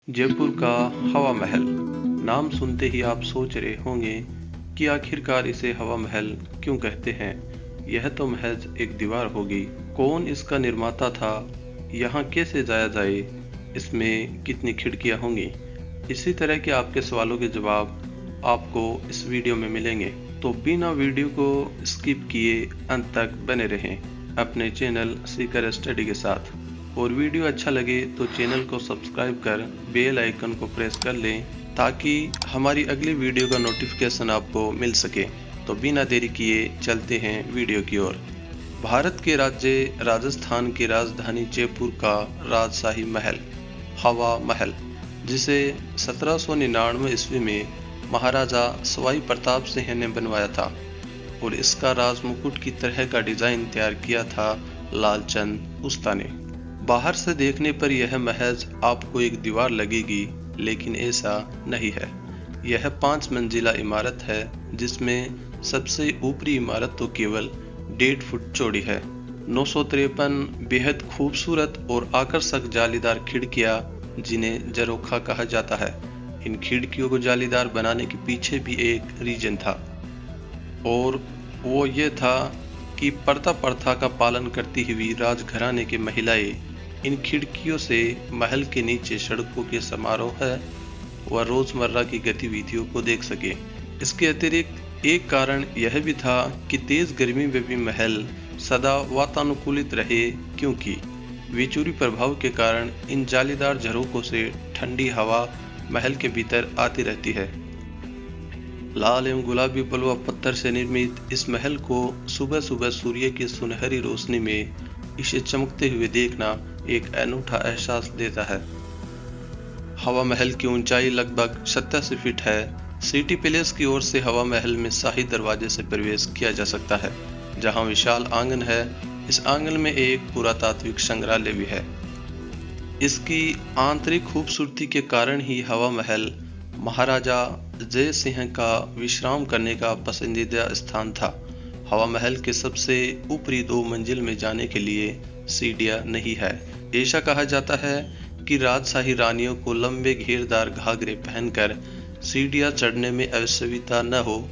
जयपुर का हवा महल। नाम सुनते ही आप सोच रहे होंगे कि आखिरकार इसे हवा महल क्यों कहते हैं। यह तो महज एक दीवार होगी। कौन इसका निर्माता था, यहाँ कैसे जाया जाए, इसमें कितनी खिड़कियां होंगी, इसी तरह के आपके सवालों के जवाब आपको इस वीडियो में मिलेंगे। तो बिना वीडियो को स्किप किए अंत तक बने रहें अपने चैनल सीकर स्टडी के साथ। और वीडियो अच्छा लगे तो चैनल को सब्सक्राइब कर बेल आइकन को प्रेस कर लें ताकि हमारी अगली वीडियो का नोटिफिकेशन आपको मिल सके। तो बिना देरी किए चलते हैं वीडियो की ओर। भारत के राज्य राजस्थान की राजधानी जयपुर का राजशाही महल हवा महल, जिसे 1799 ईस्वी में महाराजा सवाई प्रताप सिंह ने बनवाया था और इसका राजमुकुट की तरह का डिजाइन तैयार किया था लालचंद उस्ता ने। बाहर से देखने पर यह महज आपको एक दीवार लगेगी, लेकिन ऐसा नहीं है। यह 5 मंजिला इमारत है जिसमें सबसे ऊपरी इमारत तो केवल 1.5 फुट चौड़ी है। 953 बेहद खूबसूरत और आकर्षक जालीदार खिड़कियां, जिन्हें झरोखा कहा जाता है। इन खिड़कियों को जालीदार बनाने के पीछे भी एक रीजन था, और वो ये था कि पर्दा प्रथा का पालन करती हुई राजघराने की महिलाएं इन खिड़कियों से महल के नीचे सड़कों के समारोह व रोजमर्रा की गतिविधियों को देख सके। इसके अतिरिक्त एक कारण यह भी था कि तेज गर्मी में भी महल सदा वातानुकूलित रहे, क्योंकि विचुरी प्रभाव के कारण इन जालीदार झरोकों से ठंडी हवा महल के भीतर आती रहती है। लाल एवं गुलाबी बलुआ पत्थर से निर्मित इस महल को सुबह सुबह सूर्य की सुनहरी रोशनी में इसे चमकते हुए देखना एक अनूठा एहसास देता है। हवा महल की ऊंचाई लगभग 87 फीट है। सिटी पैलेस की ओर से हवा महल में शाही दरवाजे से प्रवेश किया जा सकता है, जहां विशाल आंगन है। इस आंगन में एक पुरातात्विक संग्रहालय भी है। इसकी आंतरिक खूबसूरती के कारण ही हवा महल महाराजा जय सिंह का विश्राम करने का पसंदीदा स्थान था। हवा महल के सबसे ऊपरी 2 मंजिल में जाने के लिए सीढ़ियां नहीं है। ऐसा कहा जाता है कि राजशाही रानियों को लंबे घेरदार घाघरे पहनकर सीढ़ियां चढ़ने में असुविधा न हो,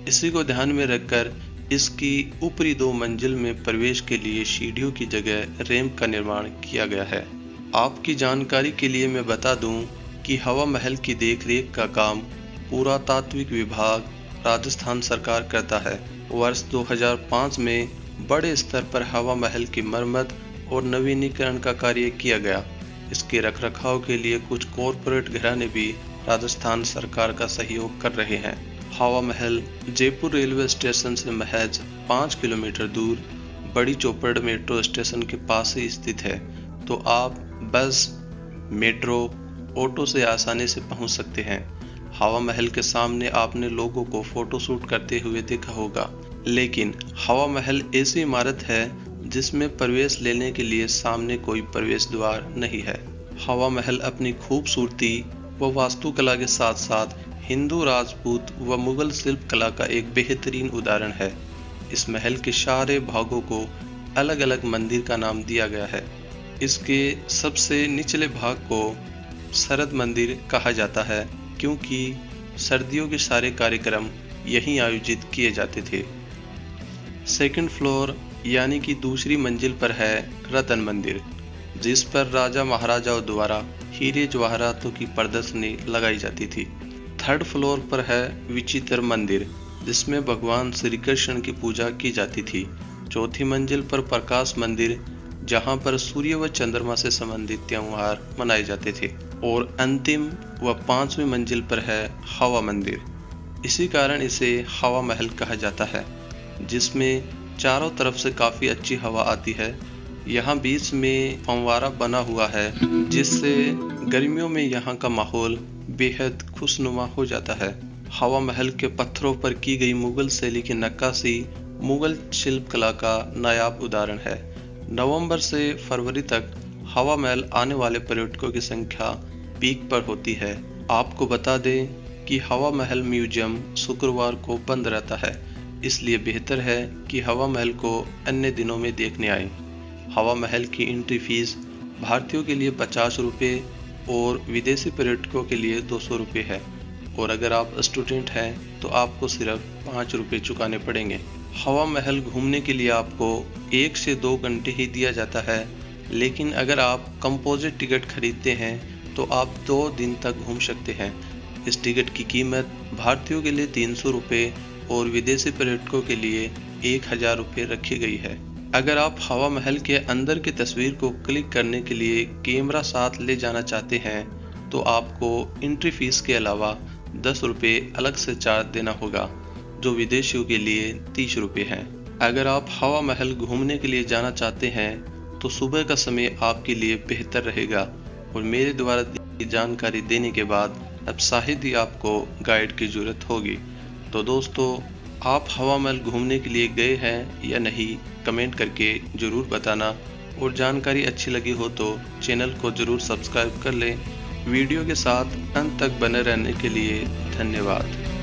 इसी को ध्यान में रखकर इसकी ऊपरी 2 मंजिल में प्रवेश के लिए सीढ़ियों की जगह रैंप का निर्माण किया गया है। आपकी जानकारी के लिए मैं बता दूं कि हवा महल की देखरेख का काम पुरातात्विक विभाग राजस्थान सरकार करता है। वर्ष 2005 में बड़े स्तर पर हवा महल की मरम्मत और नवीनीकरण का कार्य किया गया। इसके रखरखाव के लिए कुछ कॉरपोरेट घराने भी राजस्थान सरकार का सहयोग कर रहे हैं। हवा महल जयपुर रेलवे स्टेशन से महज 5 किलोमीटर दूर बड़ी चौपड़ मेट्रो स्टेशन के पास ही स्थित है, तो आप बस, मेट्रो, ऑटो से आसानी से पहुंच सकते हैं। हवा महल के सामने आपने लोगों को फोटोशूट करते हुए देखा होगा, लेकिन हवा महल ऐसी इमारत है जिसमें प्रवेश लेने के लिए सामने कोई प्रवेश द्वार नहीं है। हवा महल अपनी खूबसूरती व वास्तुकला के साथ साथ हिंदू, राजपूत व मुगल शिल्प कला का एक बेहतरीन उदाहरण है। इस महल के सारे भागों को अलग अलग मंदिर का नाम दिया गया है। इसके सबसे निचले भाग को शरद मंदिर कहा जाता है, क्योंकि सर्दियों के सारे कार्यक्रम यहीं आयोजित किए जाते थे। सेकंड फ्लोर यानी कि दूसरी मंजिल पर है रतन मंदिर, जिस पर राजा महाराजाओं द्वारा हीरे जवाहरातों की प्रदर्शनी लगाई जाती थी। थर्ड फ्लोर पर है विचित्र मंदिर, जिसमें भगवान श्री कृष्ण की पूजा की जाती थी। चौथी मंजिल पर प्रकाश मंदिर, जहां पर सूर्य व चंद्रमा से संबंधित त्योहार मनाए जाते थे। और अंतिम व 5वीं मंजिल पर है हवा मंदिर। इसी कारण इसे हवा महल कहा जाता है, जिसमें चारों तरफ से काफी अच्छी हवा आती है। यहाँ बीच में फंवारा बना हुआ है, जिससे गर्मियों में यहाँ का माहौल बेहद खुशनुमा हो जाता है। हवा महल के पत्थरों पर की गई मुगल शैली की नक्काशी मुगल शिल्प कला का नायाब उदाहरण है। नवंबर से फरवरी तक हवा महल आने वाले पर्यटकों की संख्या पीक पर होती है। आपको बता दें कि हवा महल म्यूजियम शुक्रवार को बंद रहता है, इसलिए बेहतर है कि हवा महल को अन्य दिनों में देखने आए। हवा महल की एंट्री फीस भारतीयों के लिए 50 रुपये और विदेशी पर्यटकों के लिए 200 रुपये है। और अगर आप स्टूडेंट हैं तो आपको सिर्फ 5 रुपये चुकाने पड़ेंगे। हवा महल घूमने के लिए आपको 1 से 2 घंटे ही दिया जाता है, लेकिन अगर आप कंपोजिट टिकट खरीदते हैं तो आप 2 दिन तक घूम सकते हैं। इस टिकट की कीमत भारतीयों के लिए 300 रुपये और विदेशी पर्यटकों के लिए 1000 रुपये रखी गई है। अगर आप हवा महल के अंदर की तस्वीर को क्लिक करने के लिए कैमरा साथ ले जाना चाहते हैं तो आपको एंट्री फीस के अलावा 10 रुपये अलग से चार्ज देना होगा, जो विदेशियों के लिए 30 रुपये है। अगर आप हवा महल घूमने के लिए जाना चाहते हैं तो सुबह का समय आपके लिए बेहतर रहेगा, और मेरे द्वारा दी जानकारी देने के बाद अब शायद ही आपको गाइड की जरूरत होगी। तो दोस्तों, आप हवा महल घूमने के लिए गए हैं या नहीं, कमेंट करके ज़रूर बताना। और जानकारी अच्छी लगी हो तो चैनल को ज़रूर सब्सक्राइब कर लें। वीडियो के साथ अंत तक बने रहने के लिए धन्यवाद।